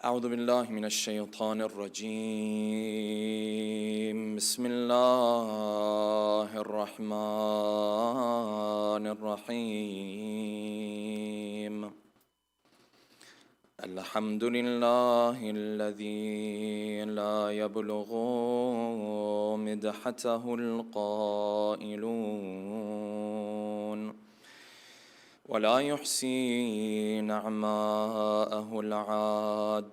أعوذ بالله من الشيطان الرجيم بسم الله الرحمن الرحيم الحمد لله الذي لا يبلغ مدحته القائلون ولا يحصي نعماءه العادون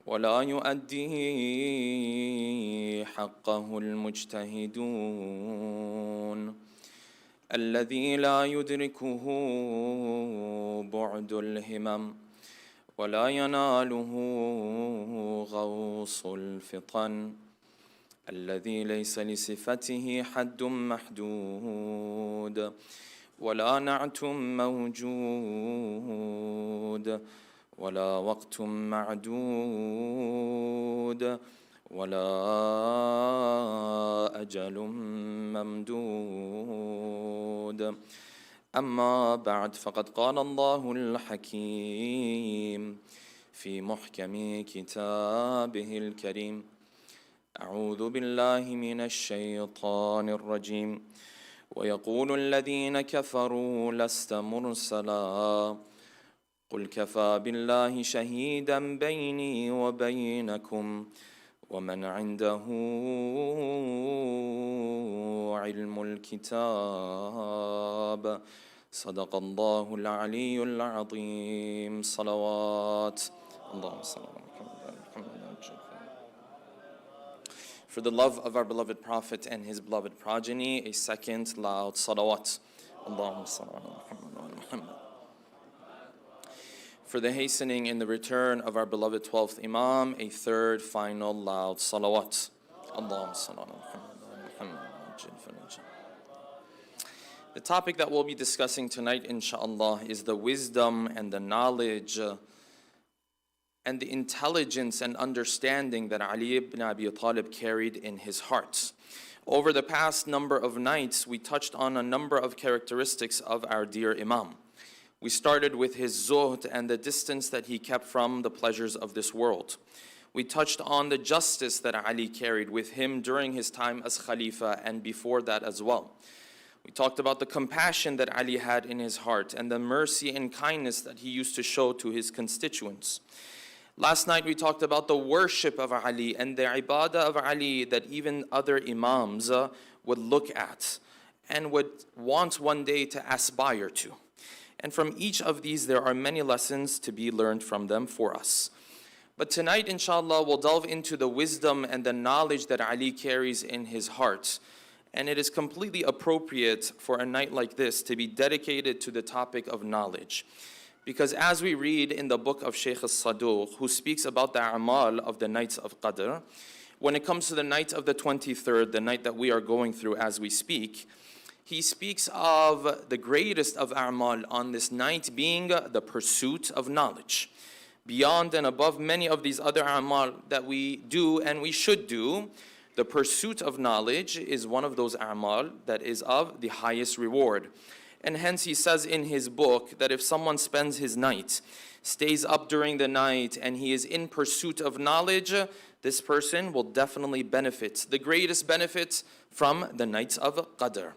ولا يؤدي حقه المجتهدون الذي لا يدركه بعد الهمم ولا يناله غوص الفطن الذي ليس لصفته حد محدود ولا نعت موجود ولا وقت معدود ولا أجل ممدود أما بعد فقد قال الله الحكيم في محكم كتابه الكريم أعوذ بالله من الشيطان الرجيم ويقول الذين كفروا لست مرسلا قل كفى بالله شهيدا بيني وبينكم ومن عنده علم الكتاب صدق الله العلي العظيم صلوات اللهم صل على محمد. For the love of our beloved Prophet and his beloved progeny, a second loud salawat. Allahumma salli ala Muhammad wa ala Muhammad. For the hastening in the return of our beloved 12th Imam, a third final loud salawat. Allahumma salli ala Muhammad wa ala Muhammad. The topic that we'll be discussing tonight, inshallah, is the wisdom and the knowledge and the intelligence and understanding that Ali ibn Abi Talib carried in his heart. Over the past number of nights, we touched on a number of characteristics of our dear Imam. We started with his zuhd and the distance that he kept from the pleasures of this world. We touched on the justice that Ali carried with him during his time as Khalifa and before that as well. We talked about the compassion that Ali had in his heart and the mercy and kindness that he used to show to his constituents. Last night we talked about the worship of Ali and the ibadah of Ali that even other imams would look at and would want one day to aspire to. And from each of these there are many lessons to be learned from them for us. But tonight, inshallah, we'll delve into the wisdom and the knowledge that Ali carries in his heart. And it is completely appropriate for a night like this to be dedicated to the topic of knowledge. Because as we read in the book of Shaykh al-Saduq, who speaks about the a'mal of the nights of Qadr, when it comes to the night of the 23rd, the night that we are going through as we speak, he speaks of the greatest of a'mal on this night being the pursuit of knowledge. Beyond and above many of these other a'mal that we do and we should do, the pursuit of knowledge is one of those a'mal that is of the highest reward. And hence he says in his book that if someone spends his night, stays up during the night, and he is in pursuit of knowledge, this person will definitely benefit, the greatest benefit from the nights of Qadr.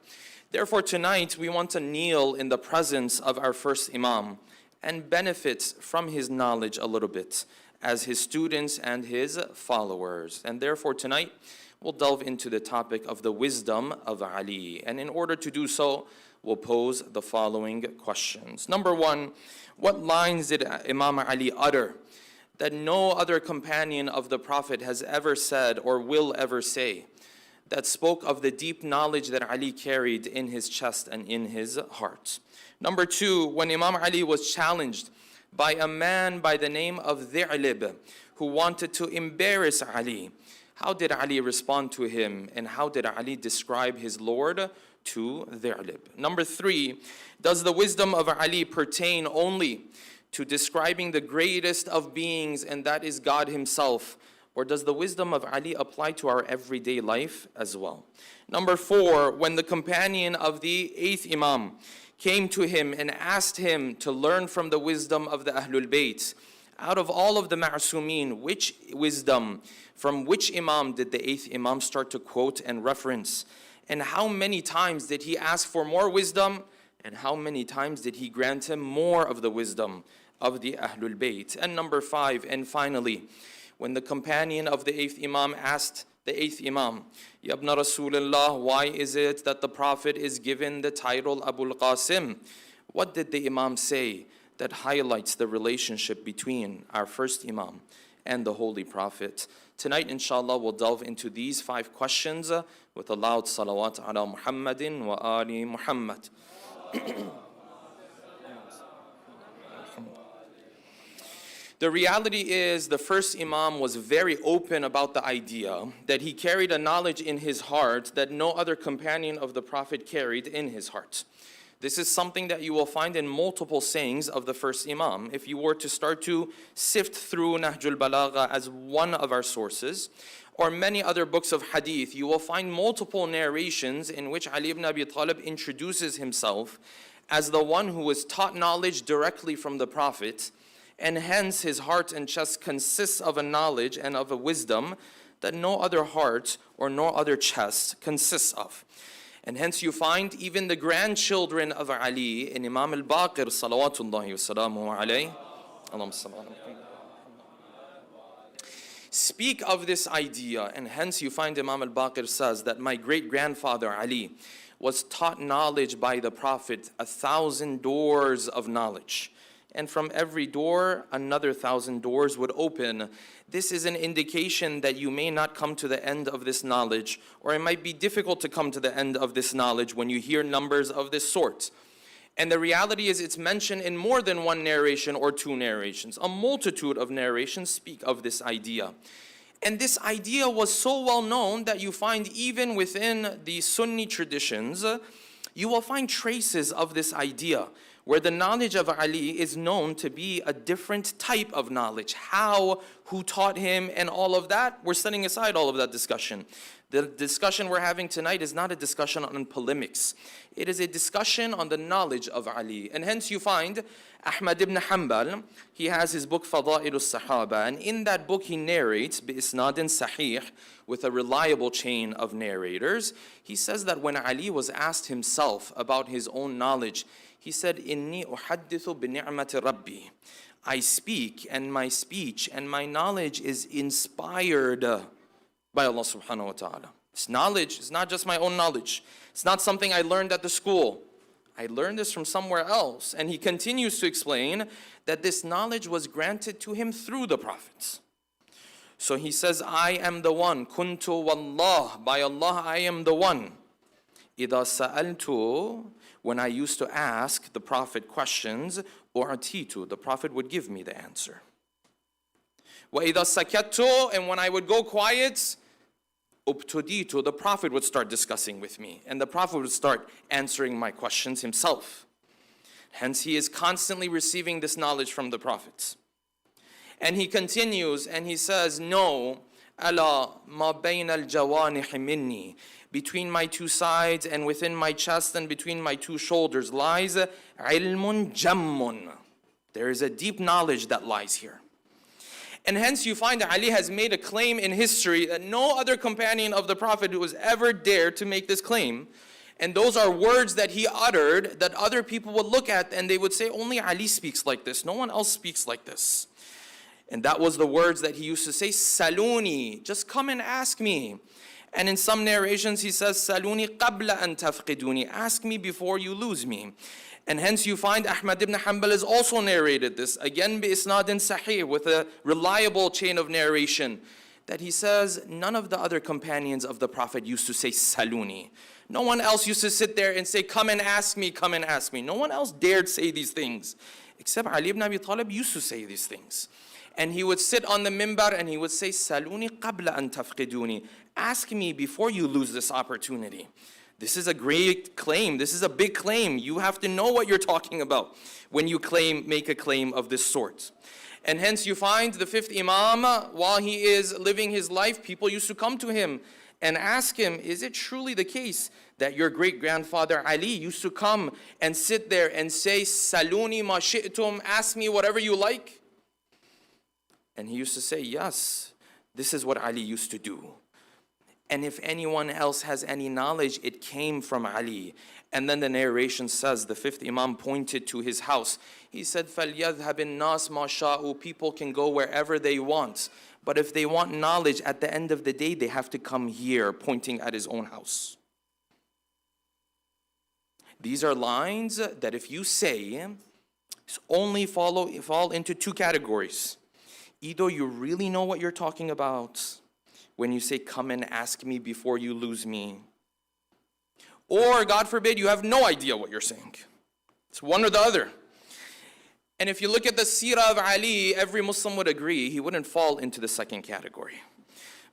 Therefore tonight we want to kneel in the presence of our first Imam and benefit from his knowledge a little bit as his students and his followers. And therefore tonight we'll delve into the topic of the wisdom of Ali. And in order to do so, we'll pose the following questions. Number one, what lines did Imam Ali utter that no other companion of the Prophet has ever said or will ever say, that spoke of the deep knowledge that Ali carried in his chest and in his heart? Number two, when Imam Ali was challenged by a man by the name of Dhi'lib, who wanted to embarrass Ali, how did Ali respond to him, and how did Ali describe his Lord to Dhi'lib? Number three, does the wisdom of Ali pertain only to describing the greatest of beings, and that is God himself? Or does the wisdom of Ali apply to our everyday life as well? Number four, when the companion of the eighth Imam came to him and asked him to learn from the wisdom of the Ahlul Bayt. Out of all of the Ma'asumeen, which wisdom, from which Imam did the 8th Imam start to quote and reference? And how many times did he ask for more wisdom? And how many times did he grant him more of the wisdom of the Ahlul Bayt? And number 5, and finally, when the companion of the 8th Imam asked the 8th Imam, Ya ibn Rasulullah, why is it that the Prophet is given the title Abul Qasim? What did the Imam say that highlights the relationship between our first Imam and the Holy Prophet? Tonight, inshallah, we'll delve into these 5 questions with a loud salawat ala Muhammadin wa ali Muhammad. The reality is the first Imam was very open about the idea that he carried a knowledge in his heart that no other companion of the Prophet carried in his heart. This is something that you will find in multiple sayings of the first Imam. If you were to start to sift through Nahjul Balagha as one of our sources, or many other books of hadith, you will find multiple narrations in which Ali ibn Abi Talib introduces himself as the one who was taught knowledge directly from the Prophet, and hence his heart and chest consists of a knowledge and of a wisdom that no other heart or no other chest consists of. And hence you find even the grandchildren of Ali in Imam al-Baqir salawatullahi wa salamuhu alayhi speak of this idea, and hence you find Imam al-Baqir says that my great-grandfather Ali was taught knowledge by the Prophet 1,000 doors of knowledge. And from every door, another 1,000 doors would open. This is an indication that you may not come to the end of this knowledge, or it might be difficult to come to the end of this knowledge when you hear numbers of this sort. And the reality is it's mentioned in more than one narration or 2 narrations. A multitude of narrations speak of this idea. And this idea was so well known that you find even within the Sunni traditions, you will find traces of this idea, where the knowledge of Ali is known to be a different type of knowledge. How, who taught him, and all of that, we're setting aside all of that discussion. The discussion we're having tonight is not a discussion on polemics. It is a discussion on the knowledge of Ali. And hence you find Ahmad ibn Hanbal, he has his book Fadhal al-Sahaba, and in that book he narrates bi-isnadin sahih, with a reliable chain of narrators. He says that when Ali was asked himself about his own knowledge, he said, Inni uhaddithu bi-ni'mati Rabbi. I speak, and my speech and my knowledge is inspired by Allah subhanahu wa ta'ala. This knowledge is not just my own knowledge. It's not something I learned at the school. I learned this from somewhere else. And he continues to explain that this knowledge was granted to him through the prophets. So he says, I am the one. Kuntu wallah. By Allah, I am the one. إِذَا سَأَلْتُ. When I used to ask the Prophet questions, u'atitu, the Prophet would give me the answer. وَإِذَا سَكَتُّ. And when I would go quiet, ubtuditu, the Prophet would start discussing with me, and the Prophet would start answering my questions himself. Hence, he is constantly receiving this knowledge from the prophets. And he continues and he says, no, ala ma bayna al-jawanihi minni. Between my 2 sides and within my chest and between my 2 shoulders lies ilmun jammun. There is a deep knowledge that lies here. And hence you find that Ali has made a claim in history that no other companion of the Prophet who has ever dared to make this claim. And those are words that he uttered that other people would look at and they would say, only Ali speaks like this. No one else speaks like this. And that was the words that he used to say, Saluni, just come and ask me. And in some narrations he says, Saluni qabla an tafqiduni, ask me before you lose me. And hence you find Ahmad ibn Hanbal has also narrated this, again bi-isnadin sahih, with a reliable chain of narration, that he says, none of the other companions of the Prophet used to say Saluni. No one else used to sit there and say, come and ask me, come and ask me. No one else dared say these things, except Ali ibn Abi Talib used to say these things. And he would sit on the mimbar and he would say, Saluni qabla an tafqiduni, ask me before you lose this opportunity. This is a great claim. This is a big claim. You have to know what you're talking about when you make a claim of this sort. And hence you find the 5th Imam, while he is living his life, people used to come to him and ask him, is it truly the case that your great-grandfather Ali used to come and sit there and say, Saluni ma shi'tum, ask me whatever you like? And he used to say, yes, this is what Ali used to do. And if anyone else has any knowledge, it came from Ali. And then the narration says, the fifth Imam pointed to his house. He said, فَلْيَذْهَبِ النَّاسْ مَا شَاءُ, people can go wherever they want. But if they want knowledge, at the end of the day, they have to come here, pointing at his own house. These are lines that if you say, only fall into two categories. Either you really know what you're talking about when you say, come and ask me before you lose me. Or, God forbid, you have no idea what you're saying. It's one or the other. And if you look at the seerah of Ali, every Muslim would agree he wouldn't fall into the second category.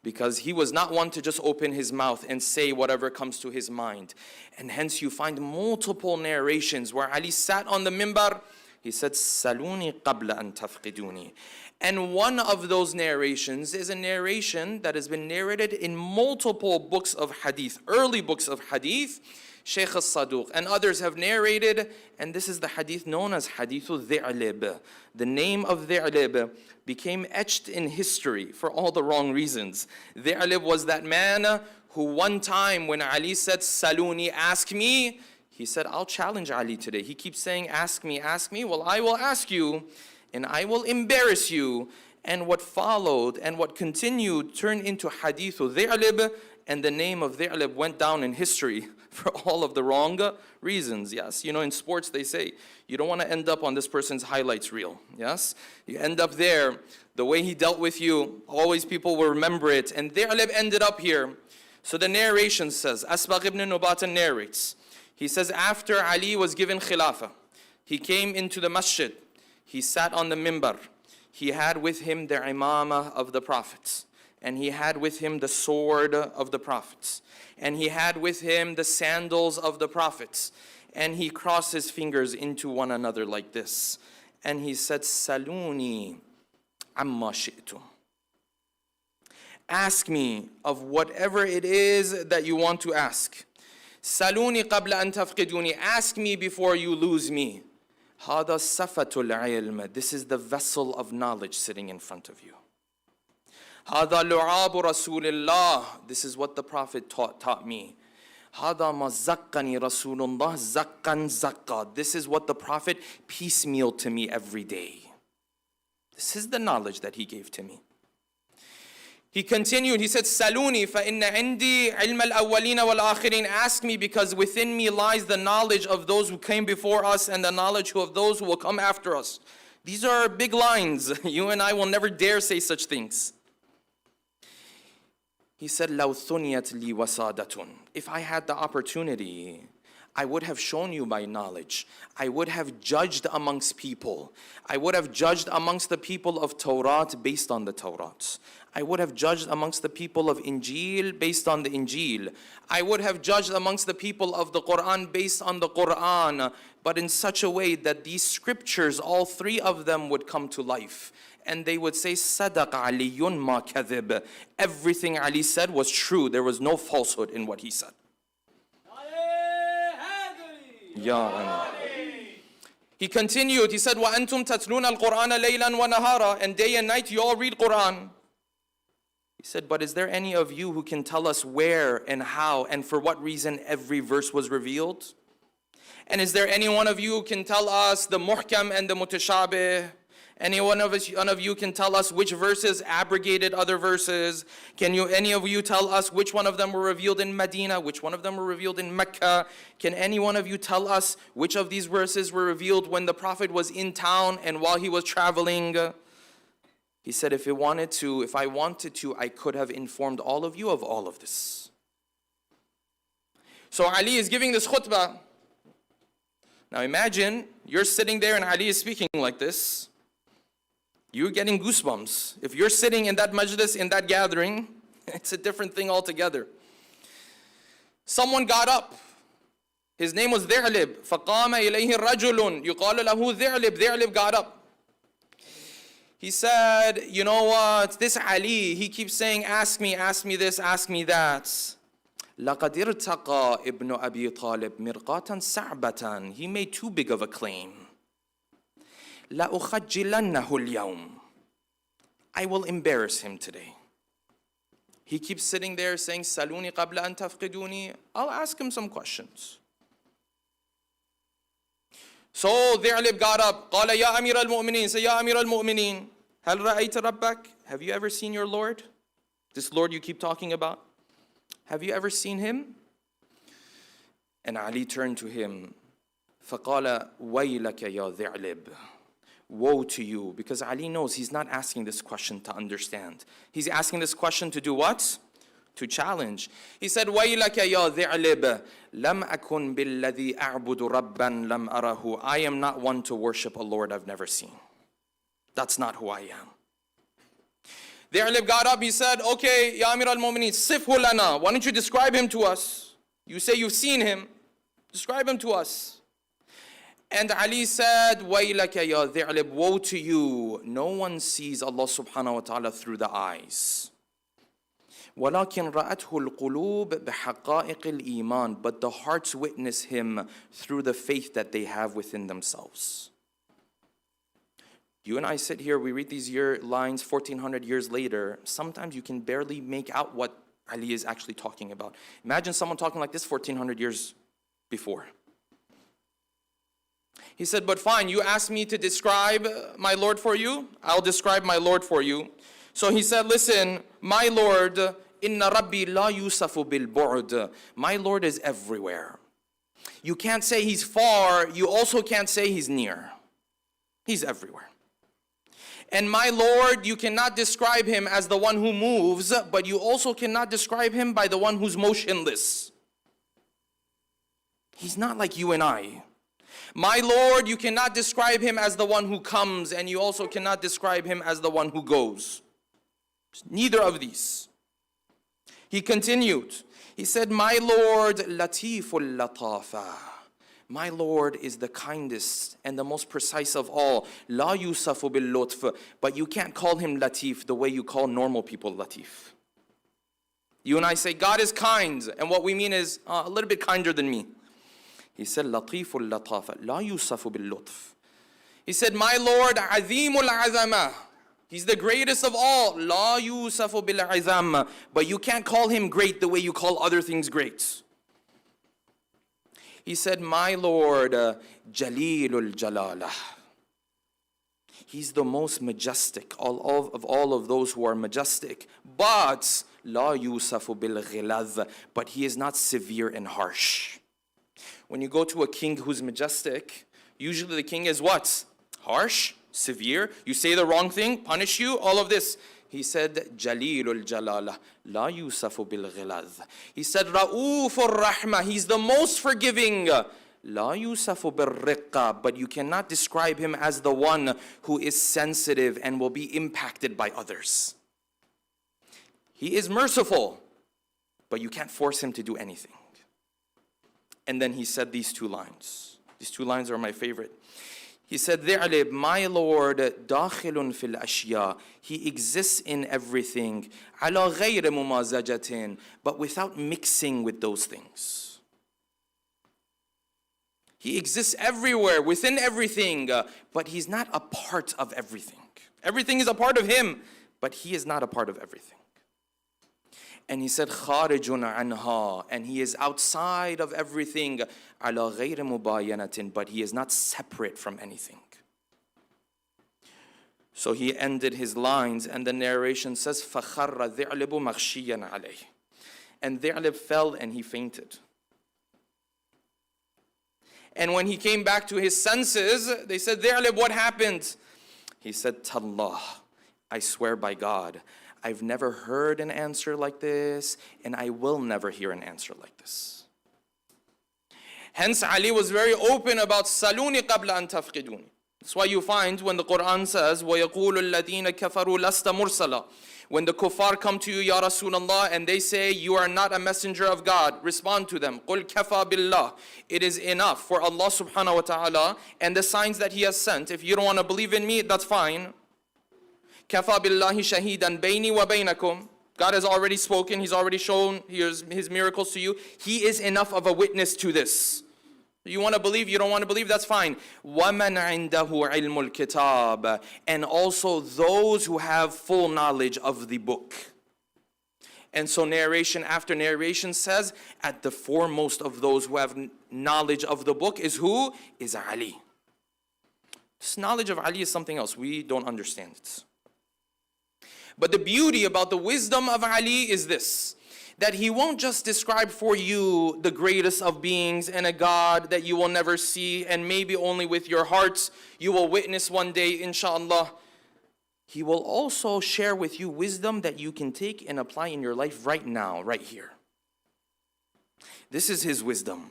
Because he was not one to just open his mouth and say whatever comes to his mind. And hence you find multiple narrations where Ali sat on the mimbar, he said, Saluni qabla an tafqiduni. And one of those narrations is a narration that has been narrated in multiple books of hadith, early books of hadith. Shaykh al-Saduq and others have narrated, and this is the hadith known as Hadithul Dhi'lib. The name of Dhi'lib became etched in history for all the wrong reasons. Dhi'lib was that man who one time when Ali said, Saluni, ask me, he said, I'll challenge Ali today. He keeps saying, ask me, well, I will ask you, and I will embarrass you. And what followed and what continued turned into Hadithul Dhi'lib, and the name of Dhi'lib went down in history for all of the wrong reasons. Yes, you know, in sports they say, you don't want to end up on this person's highlights reel. Yes, you end up there, the way he dealt with you, always people will remember it. And Dhi'lib ended up here. So the narration says, Asbagh ibn Nubatan narrates, he says, after Ali was given Khilafah, he came into the masjid, he sat on the mimbar, he had with him the imamah of the prophets, and he had with him the sword of the prophets, and he had with him the sandals of the prophets, and he crossed his fingers into one another like this, and he said, Saluni amma shi'tum. Ask me of whatever it is that you want to ask. Saluni qabla an tafqiduni. Ask me before you lose me. Hada safatul ilm. This is the vessel of knowledge sitting in front of you. Hada lu'abu rasulillah. This is what the Prophet taught me. Hada ma zakkani rasulullah zakkan zakka. This is what the Prophet piecemeal to me every day. This is the knowledge that he gave to me. He continued, he said, Saluni fa inna indi ilm al-awwalina wal-akhirin. Ask me because within me lies the knowledge of those who came before us and the knowledge of those who will come after us. These are big lines. You and I will never dare say such things. He said, لَوْ ثُنِيَتْ لِي وَسَادَةٌ. If I had the opportunity, I would have shown you my knowledge. I would have judged amongst people. I would have judged amongst the people of Torah based on the Torah. I would have judged amongst the people of Injil based on the Injil. I would have judged amongst the people of the Quran based on the Quran, but in such a way that these scriptures, all three of them would come to life. And they would say, Sadaq Aliyun ma kadhib. Everything Ali said was true. There was no falsehood in what he said. He continued, he said, وَأَنْتُمْ تَتْلُونَ الْقُرْآنَ لَيْلًا وَنَهَارًا. And day and night you all read Quran. He said, but is there any of you who can tell us where and how and for what reason every verse was revealed? And is there any one of you who can tell us the muhkam and the mutashabih? Any one of you can tell us which verses abrogated other verses? Any of you tell us which one of them were revealed in Medina, which one of them were revealed in Mecca? Can any one of you tell us which of these verses were revealed when the Prophet was in town and while he was traveling? He said, if I wanted to, I could have informed all of you of all of this. So Ali is giving this khutbah. Now imagine, you're sitting there and Ali is speaking like this. You're getting goosebumps. If you're sitting in that majlis, in that gathering, it's a different thing altogether. Someone got up. His name was Dhi'lib. فَقَامَ إِلَيْهِ رَجُلٌ يُقَالُ لَهُ Dhi'lib. Dhi'lib got up. He said, you know what, this Ali, he keeps saying, ask me this, ask me that. لَقَدْ ارْتَقَى ابْنُ أَبِي طَالِبْ مِرْقَاةً سَعْبَةً. He made too big of a claim. لَأُخَجِّلَنَّهُ الْيَوْمِ. I will embarrass him today. He keeps sitting there saying, Saluni qabla an tafqiduni. I'll ask him some questions. So Dhi'lib got up. قال يا أمير المؤمنين. Say, يا أمير المؤمنين. هل رأيت ربك? Have you ever seen your Lord? This Lord you keep talking about. Have you ever seen him? And Ali turned to him. فقال ويلك يا ذعلب. Woe to you, because Ali knows he's not asking this question to understand. He's asking this question to do what? To challenge. He said, وَيْلَكَ يَا ذِعْلِبَ لَمْ أَكُنْ بِالَّذِي أَعْبُدُ رَبًّا لَمْ أَرَهُ. I am not one to worship a Lord I've never seen. That's not who I am. Dhi'lib got up, he said, okay, Ya Amir al-Mu'mineen, sifhu lana. Why don't you describe him to us? You say you've seen him. Describe him to us. And Ali said, وَيْلَكَ يَا ذِعْلِبْ. Woe to you. No one sees Allah subhanahu wa ta'ala through the eyes. وَلَكِنْ رَأَتْهُ الْقُلُوبِ بِحَقَائِقِ الْإِيمَانِ. But the hearts witness him through the faith that they have within themselves. You and I sit here, we read these lines 1400 years later. Sometimes you can barely make out what Ali is actually talking about. Imagine someone talking like this 1400 years before. He said, but fine, you asked me to describe my Lord for you. I'll describe my Lord for you. So he said, listen, my Lord, inna rabbi la yusafu bil bu'd. My Lord is everywhere. You can't say he's far. You also can't say he's near. He's everywhere. And my Lord, you cannot describe him as the one who moves, but you also cannot describe him by the one who's motionless. He's not like you and I. My Lord, you cannot describe him as the one who comes, and you also cannot describe him as the one who goes. Neither of these. He continued. He said, my Lord, latiful latafa. My Lord is the kindest and the most precise of all. La yusafu bil lutf. But you can't call him latif the way you call normal people latif. You and I say, God is kind, and what we mean is a little bit kinder than me. He said, Latiful latafa, la yusafu bil lutf. He said, my Lord, azimul azama. He's the greatest of all. La yusafu bil azam. But you can't call him great the way you call other things great. He said, my Lord, jalilul jalala. He's the most majestic of all of those who are majestic. But la yusafu bil ghilaz. But he is not severe and harsh. When you go to a king who's majestic, usually the king is what? Harsh, severe. You say the wrong thing, punish you, all of this. He said, Jalilul Jalala, la yusafu bil ghilaz. He said, Ra'ufur Rahma, he's the most forgiving. La yusafu bil riqqa, but you cannot describe him as the one who is sensitive and will be impacted by others. He is merciful, but you can't force him to do anything. And then he said these two lines. These two lines are my favorite. He said, Dhi'lib, my Lord, dakhilun fil ashya. He exists in everything. Ala ghayr mumazajatin, but without mixing with those things. He exists everywhere, within everything, but he's not a part of everything. Everything is a part of him, but he is not a part of everything. And he said, Kharijun anha, and he is outside of everything, ala ghayr mubayanatin, but he is not separate from anything. So he ended his lines, and the narration says, فَخَرَّ ذِعْلِبُ مَغْشِيًّا عَلَيْهِ. And Dhi'lib fell and he fainted. And when he came back to his senses, they said, Dhi'lib, what happened? He said, Tallah, I swear by God, I've never heard an answer like this, and I will never hear an answer like this. Hence, Ali was very open about Saluni qabla an tafqiduni. That's why you find when the Quran says, وَيَقُولُ الَّذِينَ كَفَرُوا لَسْتَ مُرْسَلًا. When the kuffar come to you, Ya Rasulullah, and they say, you are not a messenger of God, respond to them. قُلْ كَفَى بِاللَّهِ. It is enough for Allah subhanahu wa ta'ala and the signs that He has sent. If you don't want to believe in me, that's fine. كَفَى بِاللَّهِ شَهِيدًا بَيْنِي وَبَيْنَكُمْ. God has already spoken, He's already shown His miracles to you. He is enough of a witness to this. You want to believe, you don't want to believe, that's fine. وَمَنْ عِنْدَهُ عِلْمُ الْكِتَابِ. And also those who have full knowledge of the book. And so narration after narration says, at the foremost of those who have knowledge of the book is who? Is Ali. This knowledge of Ali is something else. We don't understand it. But the beauty about the wisdom of Ali is this, that he won't just describe for you the greatest of beings and a God that you will never see and maybe only with your hearts you will witness one day, inshallah. He will also share with you wisdom that you can take and apply in your life right now, right here. This is his wisdom.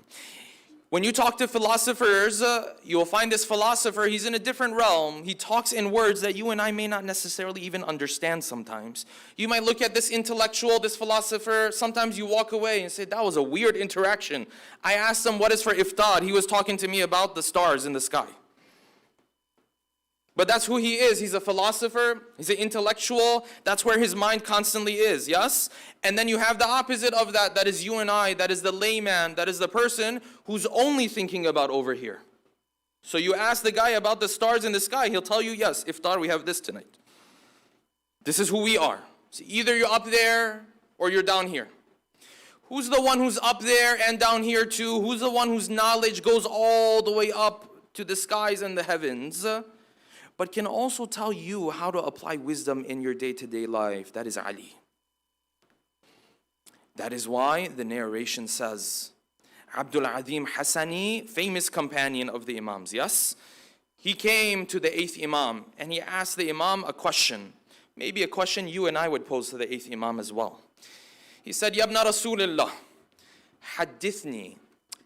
When you talk to philosophers, you'll find this philosopher, he's in a different realm. He talks in words that you and I may not necessarily even understand sometimes. You might look at this intellectual, this philosopher, sometimes you walk away and say, that was a weird interaction. I asked him, what is for iftar? He was talking to me about the stars in the sky. But that's who he is. He's a philosopher. He's an intellectual. That's where his mind constantly is, yes? And then you have the opposite of that. That is you and I. That is the layman. That is the person who's only thinking about over here. So you ask the guy about the stars in the sky. He'll tell you, yes, iftar, we have this tonight. This is who we are. So either you're up there or you're down here. Who's the one who's up there and down here too? Who's the one whose knowledge goes all the way up to the skies and the heavens? But can also tell you how to apply wisdom in your day-to-day life. That is Ali. That is why the narration says, Abdul Azim Hassani, famous companion of the Imams, yes? He came to the 8th Imam and he asked the Imam a question. Maybe a question you and I would pose to the 8th Imam as well. He said, Ya ibn Rasulullah, hadithni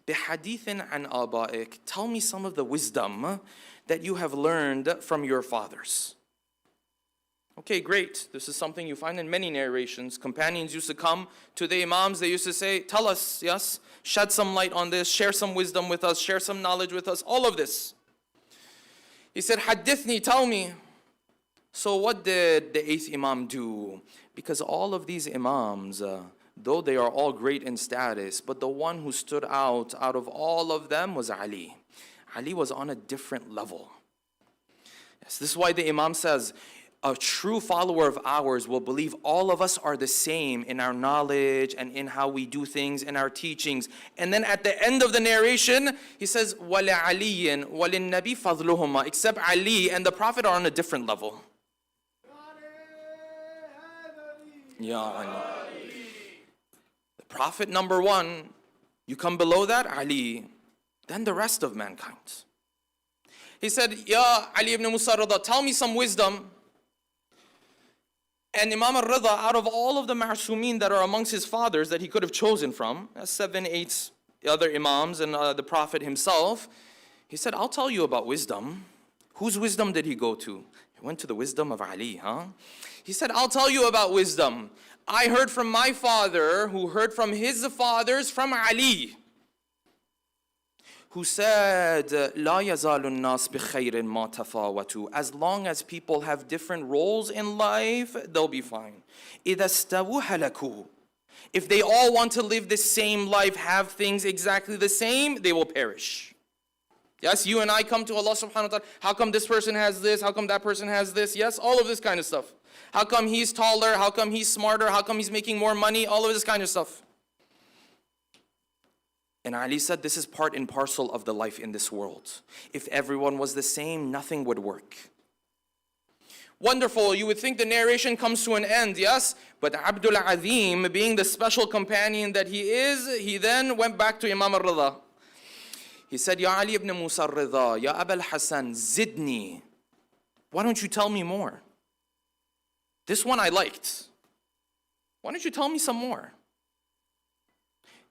bihadithin an abaik. Tell me some of the wisdom that you have learned from your fathers. Okay, great. This is something you find in many narrations. Companions used to come to the Imams. They used to say, tell us, yes, shed some light on this, share some wisdom with us, share some knowledge with us, all of this. He said, hadithni, tell me. So what did the 8th Imam do? Because all of these Imams, though they are all great in status, but the one who stood out of all of them was Ali. Ali was on a different level. Yes, this is why the Imam says, a true follower of ours will believe all of us are the same in our knowledge and in how we do things, in our teachings. And then at the end of the narration, he says, وَلَعَلِيٍّ وَلِلنَّبِي فَضْلُهُمَا. Except Ali and the Prophet are on a different level. Ya Ali. The Prophet number one, you come below that, Ali. Then the rest of mankind. He said, Ya Ali ibn Musa Rida, tell me some wisdom. And Imam al-Rida, out of all of the ma'asumeen that are amongst his fathers that he could have chosen from, 7, 8 other Imams and the Prophet himself, he said, I'll tell you about wisdom. Whose wisdom did he go to? He went to the wisdom of Ali, huh? He said, I'll tell you about wisdom. I heard from my father, who heard from his fathers, from Ali, who said, لا يزال الناس بخير ما تفاوتوا. As long as people have different roles in life, they'll be fine. إذا استووا هلكوا. If they all want to live the same life, have things exactly the same, they will perish. Yes, you and I come to Allah subhanahu wa ta'ala. How come this person has this? How come that person has this? Yes, all of this kind of stuff. How come he's taller? How come he's smarter? How come he's making more money? All of this kind of stuff. And Ali said, this is part and parcel of the life in this world. If everyone was the same, nothing would work. Wonderful, you would think the narration comes to an end, yes? But Abdul Azim, being the special companion that he is, he then went back to Imam al-Rida. He said, Ya Ali ibn Musa al-Rida, Ya Abul Hasan, zidni. Why don't you tell me more? This one I liked. Why don't you tell me some more?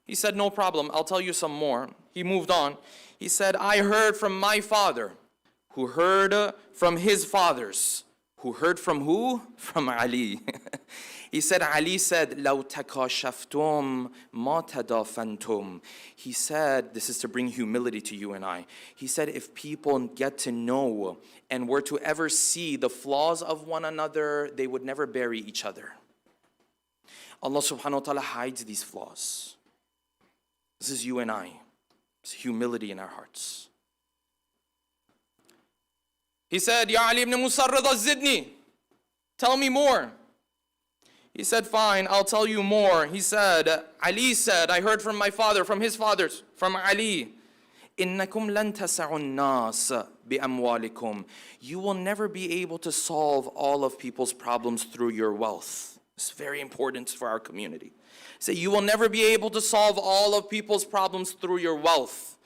He said, no problem, I'll tell you some more. He moved on. He said, I heard from my father, who heard from his fathers, who heard from who? From Ali. He said, Ali said, لَوْ تَكَاشَفْتُمْ مَا تَدَافَنْتُمْ. He said, this is to bring humility to you and I. He said, if people get to know and were to ever see the flaws of one another, they would never bury each other. Allah subhanahu wa ta'ala hides these flaws. This is you and I. It's humility in our hearts. He said, Ya Ali ibn Musarrad al-Zidni, tell me more. He said, fine, I'll tell you more. He said, Ali said, I heard from my father, from his fathers, from Ali, إِنَّكُمْ لَن تَسَعُ النَّاسَ بِأَمْوَالِكُمْ. You will never be able to solve all of people's problems through your wealth. It's very important for our community. So you will never be able to solve all of people's problems through your wealth.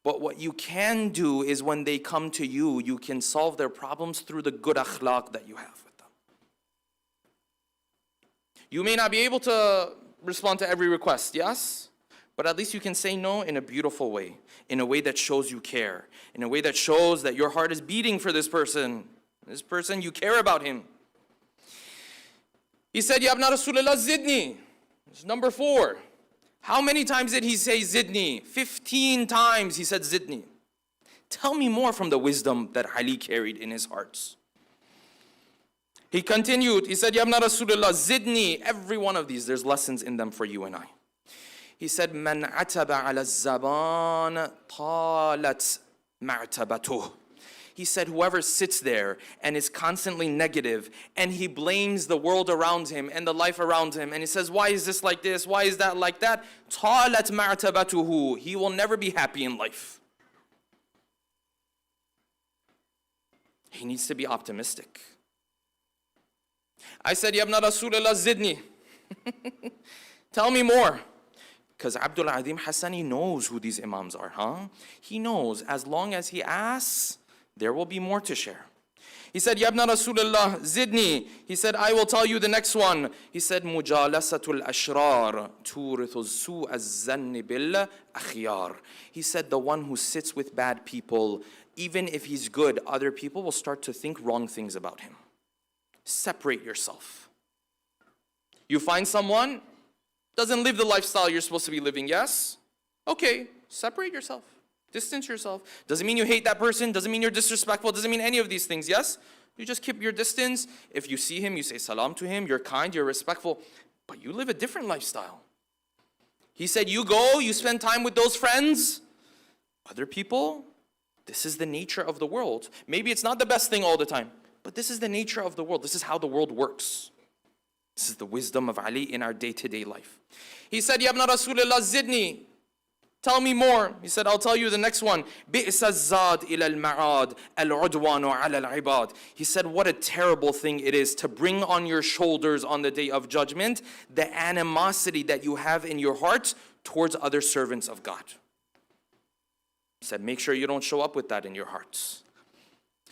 But what you can do is when they come to you, you can solve their problems through the good akhlaq that you have with them. You may not be able to respond to every request, yes? But at least you can say no in a beautiful way, in a way that shows you care, in a way that shows that your heart is beating for this person. This person, you care about him. He said, Ya ibn Rasulullah, zidni. It's number 4. How many times did he say zidni? 15 times he said zidni. Tell me more from the wisdom that Ali carried in his hearts. He continued, he said, Ya ibn Rasulullah, zidni. Every one of these, there's lessons in them for you and I. He said, Man ataba ala zaban talat ma'tabatuh. He said, whoever sits there and is constantly negative and he blames the world around him and the life around him and he says, why is this like this? Why is that like that? Talat ma'tabatuhu. He will never be happy in life. He needs to be optimistic. I said, Ya ibn Rasulullah, zidni. Tell me more. Because Abdul Adim Hassani knows who these imams are, huh? He knows as long as he asks, there will be more to share. He said, Ya ibn Rasulullah, zidni. He said, I will tell you the next one. He said, Mujalasatul ashrar turithu su az-zanni bil akhyar. He said, the one who sits with bad people, even if he's good, other people will start to think wrong things about him. Separate yourself. You find someone doesn't live the lifestyle you're supposed to be living, yes? Okay, separate yourself. Distance yourself. Doesn't mean you hate that person. Doesn't mean you're disrespectful. Doesn't mean any of these things, yes? You just keep your distance. If you see him, you say salam to him. You're kind, you're respectful. But you live a different lifestyle. He said, you go, you spend time with those friends. Other people, this is the nature of the world. Maybe it's not the best thing all the time, but this is the nature of the world. This is how the world works. This is the wisdom of Ali in our day-to-day life. He said, Ya ibn Rasulullah, zidni. Tell me more. He said, I'll tell you the next one. بِئْسَ الزَّادِ إِلَى الْمَعَادِ الْعُدْوَانُ عَلَى الْعِبَادِ. He said, what a terrible thing it is to bring on your shoulders on the day of judgment the animosity that you have in your heart towards other servants of God. He said, make sure you don't show up with that in your hearts.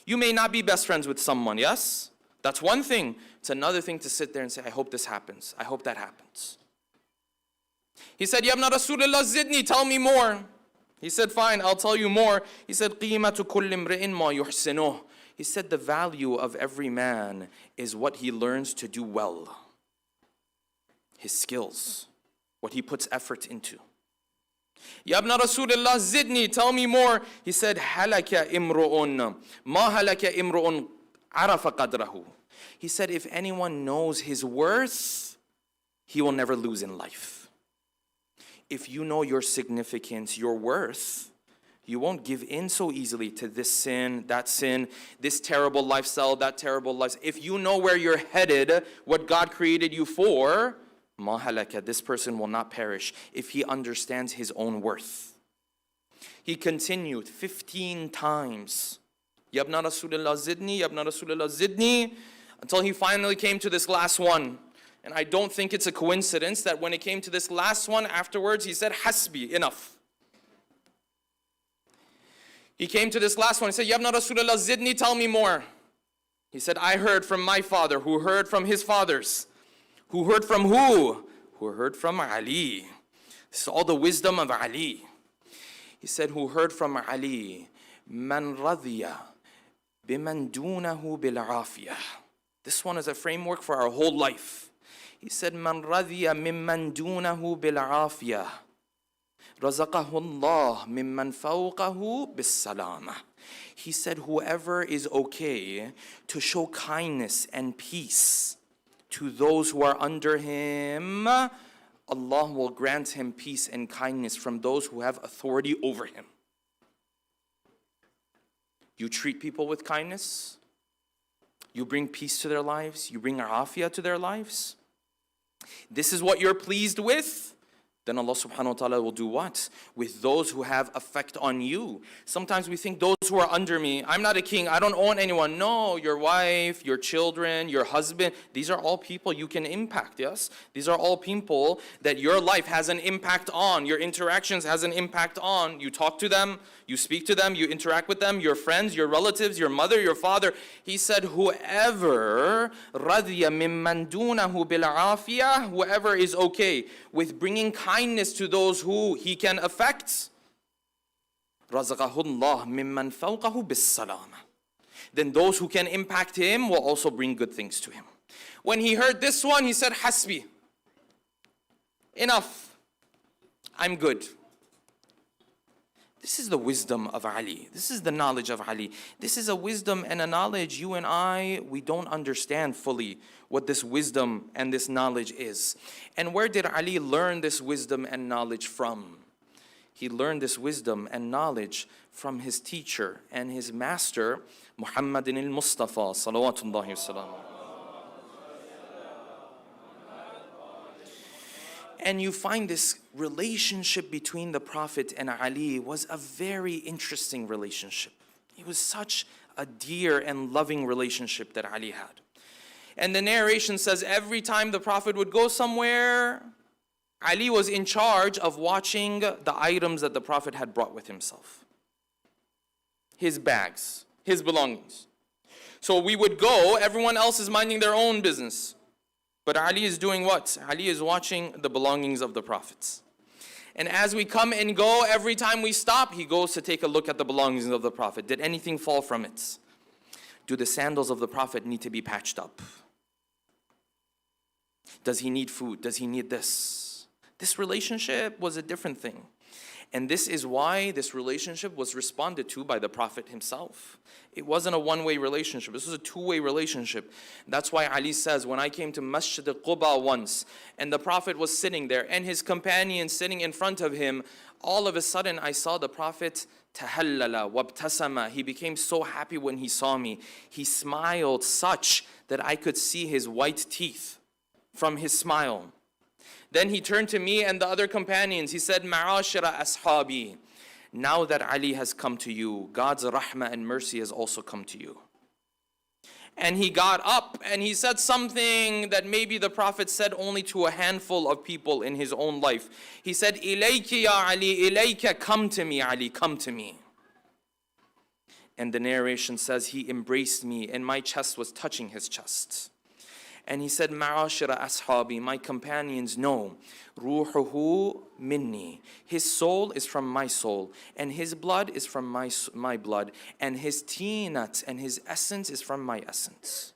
You may not be best friends with someone, yes? That's one thing. It's another thing to sit there and say, I hope this happens. I hope that happens. He said, Ya ibn Rasulullah, zidni, tell me more. He said, fine, I'll tell you more. He said, قِيمَةُ كُلِّ امْرِئٍ مَا يُحْسِنُهُ. He said, the value of every man is what he learns to do well. His skills, what he puts effort into. Ya ibn Rasulullah, zidni, tell me more. He said, هَلَكَ إِمْرُؤٌ مَا هَلَكَ إِمْرُؤٌ عَرَفَ قَدْرَهُ. He said, if anyone knows his worth, he will never lose in life. If you know your significance, your worth, you won't give in so easily to this sin, this terrible lifestyle, that terrible lifestyle. If you know where you're headed, what God created you for, ma halaka, this person will not perish if he understands his own worth. He continued 15 times. Ya ibn Rasulullah, zidni, Ya ibn Rasulullah, zidni, until he finally came to this last one. And I don't think it's a coincidence that when it came to this last one, afterwards he said, hasbi, enough. He came to this last one, he said, Ya ibn Rasulullah, zidni, tell me more. He said, I heard from my father, who heard from his fathers. Who heard from who? Who heard from Ali. This is all the wisdom of Ali. He said, who heard from Ali, man radhiya biman dunahu bil afiyah. This one is a framework for our whole life. He said, "Man radhiya mimman dunahu bil afiyah, razaqahu Allah mimman fawqahu bis salama." He said, whoever is okay to show kindness and peace to those who are under him, Allah will grant him peace and kindness from those who have authority over him. You treat people with kindness, you bring peace to their lives, you bring afiyah to their lives. This is what you're pleased with. Then Allah subhanahu wa ta'ala will do what? With those who have effect on you. Sometimes we think those who are under me, I'm not a king, I don't own anyone. No, your wife, your children, your husband, these are all people you can impact, yes? These are all people that your life has an impact on, your interactions has an impact on. You talk to them, you speak to them, you interact with them, your friends, your relatives, your mother, your father. He said, whoever radhiya mimman dunahu bil afiyah, whoever is okay with bringing kindness to those who he can affect, razaqahu Allah mimman fawqahu bis salama. Then those who can impact him will also bring good things to him. When he heard this one, he said, hasbi, enough, I'm good. This is the wisdom of Ali. This is the knowledge of Ali. This is a wisdom and a knowledge you and I, we don't understand fully what this wisdom and this knowledge is. And where did Ali learn this wisdom and knowledge from? He learned this wisdom and knowledge from his teacher and his master, Muhammadin al-Mustafa, salawatullahi wa salam. And you find this relationship between the Prophet and Ali was a very interesting relationship. It was such a dear and loving relationship that Ali had. And the narration says every time the Prophet would go somewhere, Ali was in charge of watching the items that the Prophet had brought with himself. His bags, his belongings. So we would go, everyone else is minding their own business. But Ali is doing what? Ali is watching the belongings of the Prophets. And as we come and go, every time we stop, he goes to take a look at the belongings of the Prophet. Did anything fall from it? Do the sandals of the Prophet need to be patched up? Does he need food? Does he need this? This relationship was a different thing. And this is why this relationship was responded to by the Prophet himself. It wasn't a one-way relationship. This was a two-way relationship. That's why Ali says, when I came to Masjid al-Quba once, and the Prophet was sitting there, and his companion sitting in front of him, all of a sudden I saw the Prophet tahallala wabtasama. He became so happy when he saw me. He smiled such that I could see his white teeth from his smile. Then he turned to me and the other companions. He said, Ma'ashira ashabi, now that Ali has come to you, God's rahmah and mercy has also come to you. And he got up and he said something that maybe the Prophet said only to a handful of people in his own life. He said, Ilayki ya Ali, ilayka, come to me, Ali, come to me. And the narration says he embraced me and my chest was touching his chest. And he said, Ma'ashira ashabi, my companions know, ruhuhu minni. His soul is from my soul, and his blood is from my blood, and his tinat and his essence is from my essence.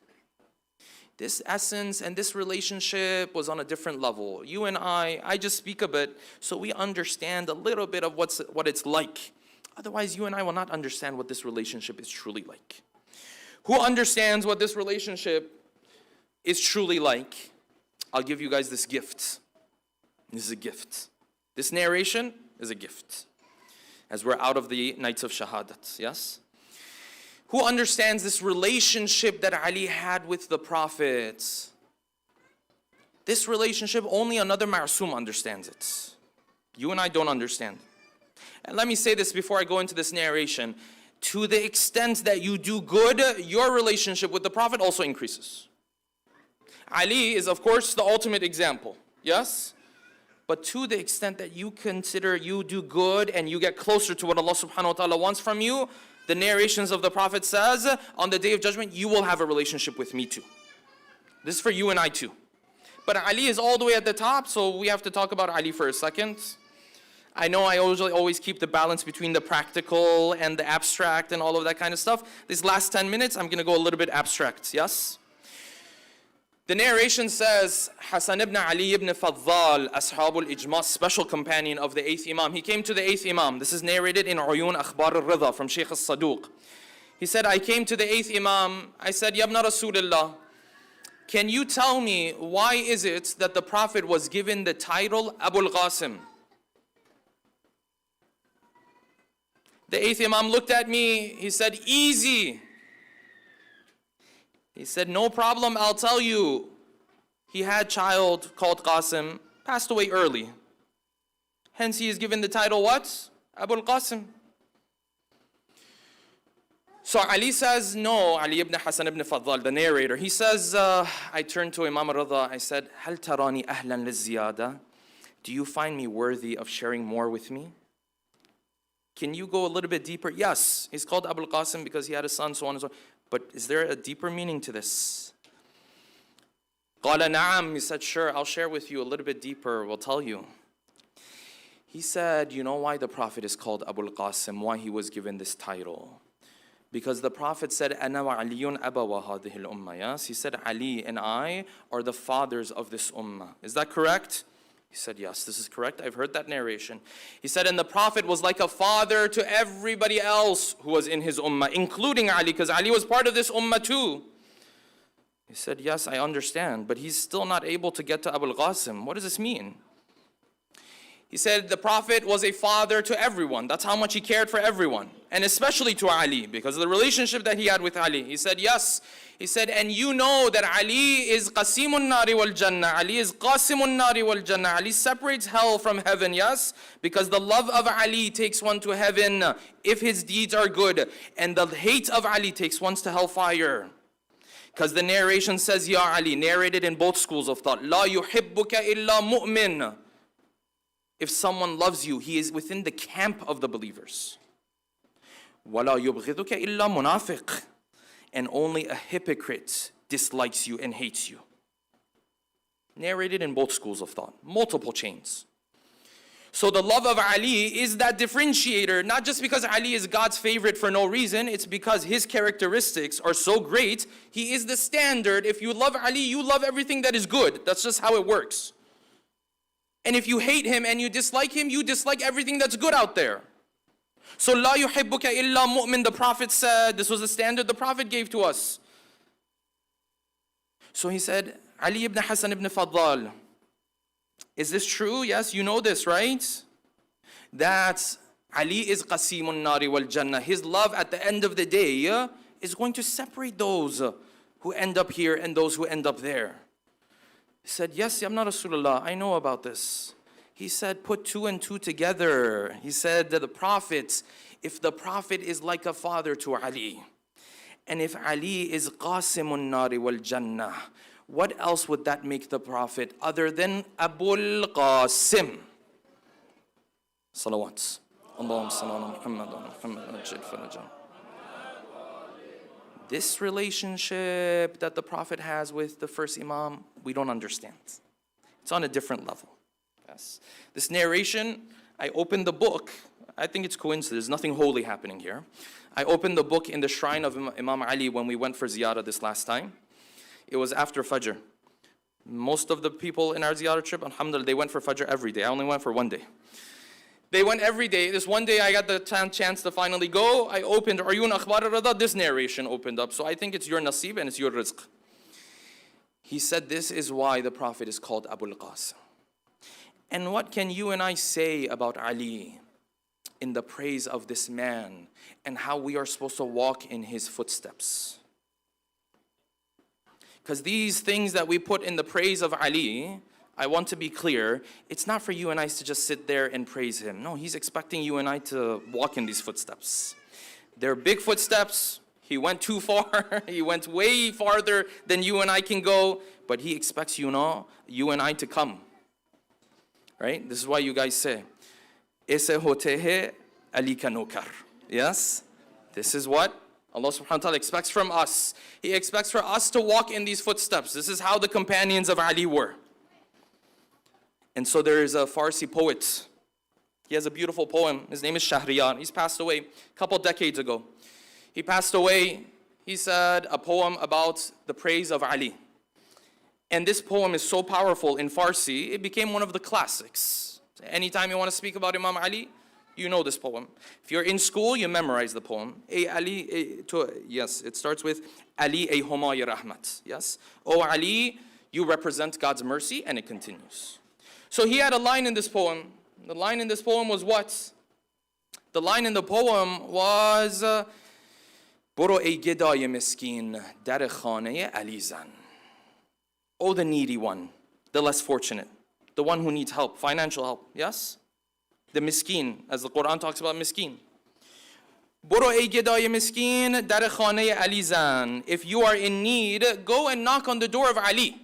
This essence and this relationship was on a different level. You and I just speak a bit so we understand a little bit of what it's like. Otherwise, you and I will not understand what this relationship is truly like. Who understands what this relationship is truly like? I'll give you guys this gift. This is a gift. This narration is a gift. As we're out of the nights of shahadat, yes? Who understands this relationship that Ali had with the Prophet? This relationship, only another ma'asum understands it. You and I don't understand. And let me say this before I go into this narration. To the extent that you do good, your relationship with the Prophet also increases. Ali is, of course, the ultimate example, yes? But to the extent that you consider you do good and you get closer to what Allah subhanahu wa ta'ala wants from you, the narrations of the Prophet says, on the Day of Judgment, you will have a relationship with me too. This is for you and I too. But Ali is all the way at the top, so we have to talk about Ali for a second. I know I always keep the balance between the practical and the abstract and all of that kind of stuff. These last 10 minutes, I'm going to go a little bit abstract, yes? The narration says, Hasan ibn Ali ibn Fadhal, Ashabul Ijma, special companion of the 8th Imam. He came to the 8th Imam. This is narrated in Uyun Akhbar al-Ridha from Shaykh al-Saduq. He said, I came to the 8th Imam. I said, Yabna Rasulullah, can you tell me why is it that the Prophet was given the title Abul Qasim? The 8th Imam looked at me. He said, easy. He said, no problem, I'll tell you. He had a child called Qasim, passed away early. Hence he is given the title what? Abul Qasim. So Ali says, no, Ali ibn Hasan ibn Fadhal, the narrator, he says, I turned to Imam Rida, I said, هل تراني أهلا للزيادة? Do you find me worthy of sharing more with me? Can you go a little bit deeper? Yes, he's called Abul Qasim because he had a son, so on and so on. But is there a deeper meaning to this? قال نعم, he said, sure, I'll share with you a little bit deeper, we'll tell you. He said, you know why the Prophet is called Abul Qasim, why he was given this title? Because the Prophet said, أنا وعلي أبوا هذه الأمة. Yes, he said, Ali and I are the fathers of this ummah. Is that correct? He said, yes, this is correct. I've heard that narration. He said, and the Prophet was like a father to everybody else who was in his ummah, including Ali, because Ali was part of this ummah too. He said, yes, I understand, but he's still not able to get to Abul Qasim. What does this mean? He said the Prophet was a father to everyone. That's how much he cared for everyone. And especially to Ali, because of the relationship that he had with Ali. He said, yes. He said, and you know that Ali is Qasimun Nari wal Jannah. Ali is Qasimun Nari wal Jannah. Ali separates hell from heaven, yes? Because the love of Ali takes one to heaven if his deeds are good. And the hate of Ali takes one to hellfire. Because the narration says, Ya Ali, narrated in both schools of thought, La yuhibbuka illa mu'min. If someone loves you, he is within the camp of the believers. وَلَا يُبْغِضُكَ إِلَّا مُنَافِقٌ. And only a hypocrite dislikes you and hates you. Narrated in both schools of thought, multiple chains. So the love of Ali is that differentiator, not just because Ali is God's favorite for no reason, it's because his characteristics are so great. He is the standard. If you love Ali, you love everything that is good. That's just how it works. And if you hate him and you dislike him, you dislike everything that's good out there. So, La yuhibbuka illa mu'min, the Prophet said, this was the standard the Prophet gave to us. So he said, Ali ibn Hasan ibn Fadhal, is this true? Yes, you know this, right? That Ali is Qasimun Nari wal Jannah. His love at the end of the day is going to separate those who end up here and those who end up there. He said, yes, Ya Rasulullah, I know about this. He said, put 2 and 2 together. He said that the Prophet, if the Prophet is like a father to Ali, and if Ali is Qasimun Nari wal Jannah, what else would that make the Prophet other than Abul Qasim? Salawat. Allahumma salli ala Muhammad wa Muhammad ajil farajah. This relationship that the Prophet has with the first Imam, we don't understand. It's on a different level. Yes. This narration, I opened the book. I think it's coincidence. There's nothing holy happening here. I opened the book in the shrine of Imam Ali when we went for ziyarah this last time. It was after Fajr. Most of the people in our ziyarah trip, alhamdulillah, they went for Fajr every day. I only went for one day. They went every day. This one day I got the chance to finally go. I opened Uyun Akhbar al-Ridha. This narration opened up. So I think it's your nasib and it's your rizq. He said this is why the Prophet is called Abul Qasim. And what can you and I say about Ali in the praise of this man and how we are supposed to walk in his footsteps? Because these things that we put in the praise of Ali, I want to be clear, it's not for you and I to just sit there and praise him. No, he's expecting you and I to walk in these footsteps. They're big footsteps. He went too far. He went way farther than you and I can go. But he expects you and I to come. Right? This is why you guys say, Aise hote hai Ali ka nokar. Yes? This is what Allah subhanahu wa ta'ala expects from us. He expects for us to walk in these footsteps. This is how the companions of Ali were. And so there is a Farsi poet. He has a beautiful poem. His name is Shahriyar. He's passed away a couple decades ago. He passed away. He said a poem about the praise of Ali. And this poem is so powerful in Farsi, it became one of the classics. Anytime you want to speak about Imam Ali, you know this poem. If you're in school, you memorize the poem. Yes, it starts with Ali ay Humayy Rahmat. Yes. O Ali, you represent God's mercy, and it continues. So he had a line in this poem. The line in this poem was what? The line in the poem was Boro ey gedای مسکین در خانه علی زن. Oh, the needy one, the less fortunate, the one who needs help, financial help, yes? The miskin, as the Quran talks about miskin. Boro ey gedای مسکین در خانه علی زن. If you are in need, go and knock on the door of Ali.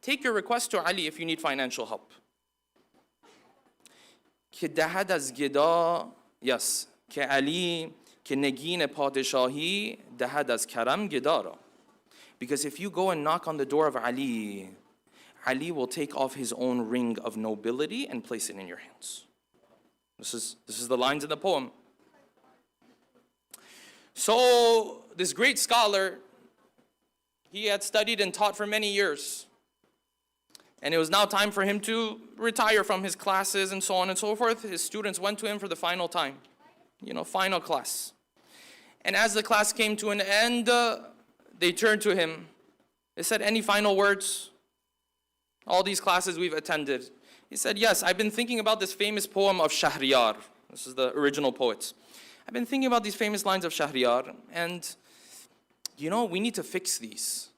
Take your request to Ali if you need financial help. که دهد از گدا Yes, که علی که نگین پادشاهی دهد از کرم گدا را. Because if you go and knock on the door of Ali, Ali will take off his own ring of nobility and place it in your hands. This is the lines in the poem. So this great scholar, he had studied and taught for many years. And it was now time for him to retire from his classes and so on and so forth. His students went to him for the final time, final class. And as the class came to an end, they turned to him. They said, any final words? All these classes we've attended. He said, yes, I've been thinking about this famous poem of Shahriyar. This is the original poet. I've been thinking about these famous lines of Shahriyar, and we need to fix these.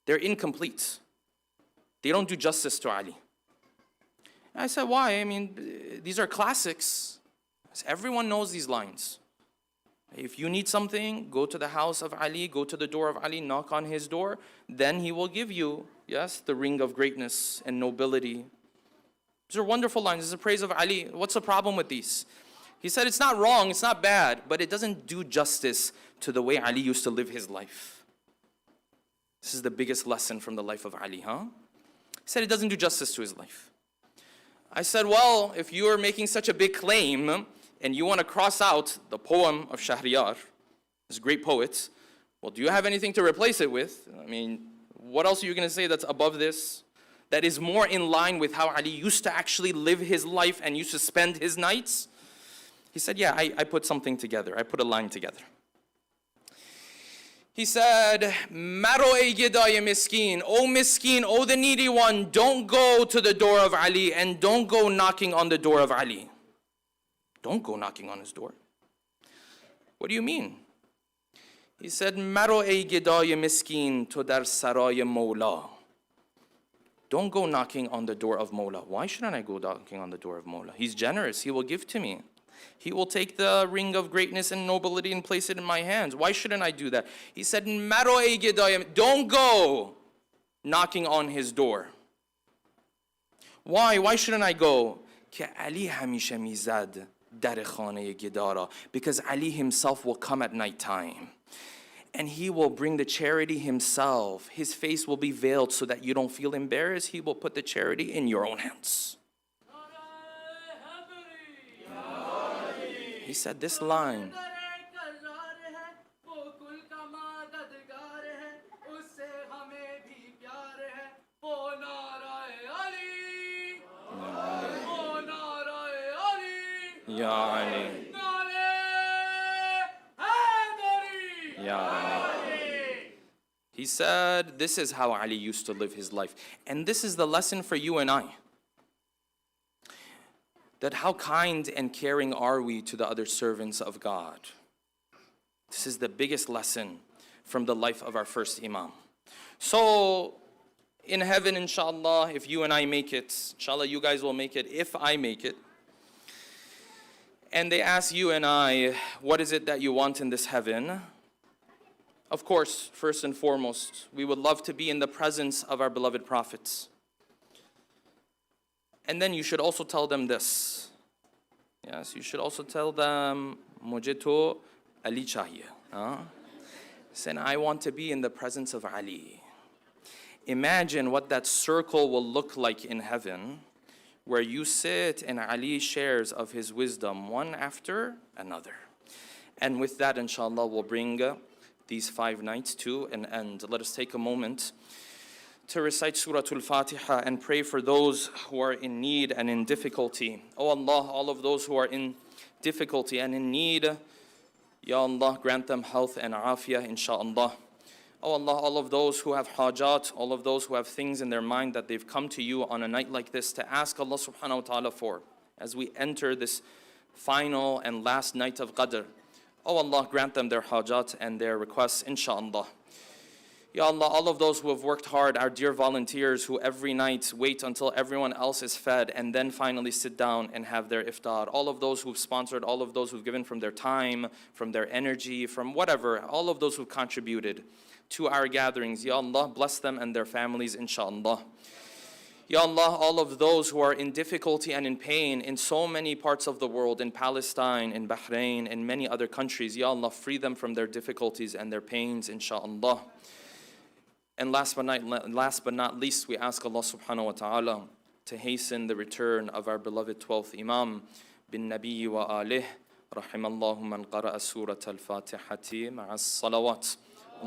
They're incomplete. They don't do justice to Ali. I said, why? I mean, these are classics. Everyone knows these lines. If you need something, go to the house of Ali, go to the door of Ali, knock on his door, then he will give you, yes, the ring of greatness and nobility. These are wonderful lines. This is a praise of Ali. What's the problem with these? He said, it's not wrong, it's not bad, but it doesn't do justice to the way Ali used to live his life. This is the biggest lesson from the life of Ali, huh? He said it doesn't do justice to his life. I said, well, if you are making such a big claim and you want to cross out the poem of Shahriyar, this great poet, well, do you have anything to replace it with? I mean, what else are you going to say that's above this? That is more in line with how Ali used to actually live his life and used to spend his nights? He said, yeah, I put something together. I put a line together. He said, Maro ey gedai miskin, O the needy one, don't go to the door of Ali and don't go knocking on the door of Ali. Don't go knocking on his door. What do you mean? He said, Maro ey gedai miskin to dar saray Mawla. Don't go knocking on the door of Mawla. Why shouldn't I go knocking on the door of Mawla? He's generous, he will give to me. He will take the ring of greatness and nobility and place it in my hands. Why shouldn't I do that? He said, don't go knocking on his door. Why? Why shouldn't I go? Because Ali himself will come at night time. And he will bring the charity himself. His face will be veiled so that you don't feel embarrassed. He will put the charity in your own hands. He said this line. Ya Ali. Ya Ali. He said, this is how Ali used to live his life. And this is the lesson for you and I. That how kind and caring are we to the other servants of God. This is the biggest lesson from the life of our first Imam. So, in heaven, inshallah, if you and I make it, inshallah, you guys will make it, if I make it. And they ask you and I, what is it that you want in this heaven? Of course, first and foremost, we would love to be in the presence of our beloved prophets. And then you should also tell them this. Yes, you should also tell them, Mujhe to Ali chahiye. Saying, I want to be in the presence of Ali. Imagine what that circle will look like in heaven, where you sit and Ali shares of his wisdom one after another. And with that, inshallah, we'll bring these 5 nights to an end. Let us take a moment to recite Surah Al-Fatiha and pray for those who are in need and in difficulty. Oh Allah, all of those who are in difficulty and in need, Ya Allah, grant them health and afiyah, insha'Allah. Oh Allah, all of those who have hajat, all of those who have things in their mind that they've come to you on a night like this to ask Allah subhanahu wa ta'ala for, as we enter this final and last night of Qadr. Oh Allah, grant them their hajat and their requests, insha'Allah. Ya Allah, all of those who have worked hard, our dear volunteers who every night wait until everyone else is fed and then finally sit down and have their iftar. All of those who've sponsored, all of those who've given from their time, from their energy, from whatever, all of those who've contributed to our gatherings. Ya Allah, bless them and their families, insha'Allah. Ya Allah, all of those who are in difficulty and in pain in so many parts of the world, in Palestine, in Bahrain, in many other countries, Ya Allah, free them from their difficulties and their pains, insha'Allah. And last but not least, we ask Allah subhanahu wa ta'ala to hasten the return of our beloved 12th Imam, bin Nabi wa alih, rahimallahu man qara'a surat al-Fatihati ma'as salawat.